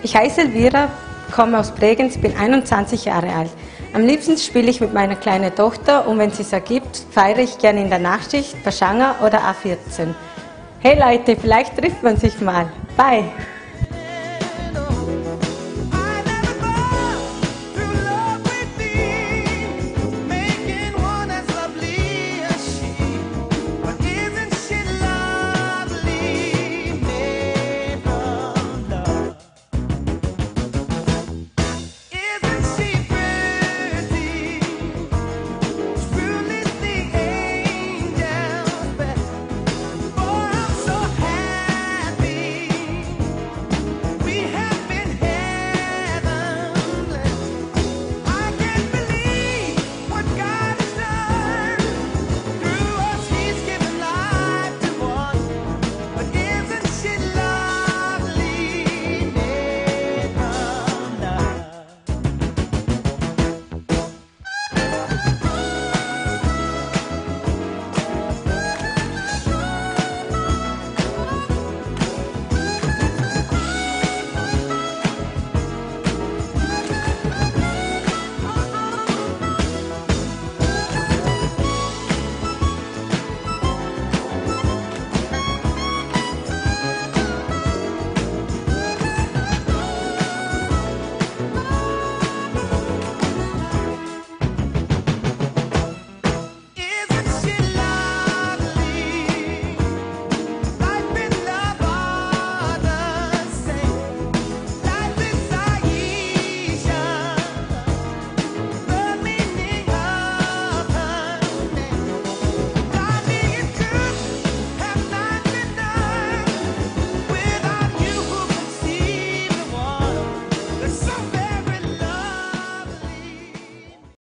Ich heiße Elvira, komme aus Bregenz, bin 21 Jahre alt. Am liebsten spiele ich mit meiner kleinen Tochter und wenn es sich ergibt, feiere ich gerne in der Nachtschicht, Pachanga oder A14. Hey Leute, vielleicht trifft man sich mal. Bye!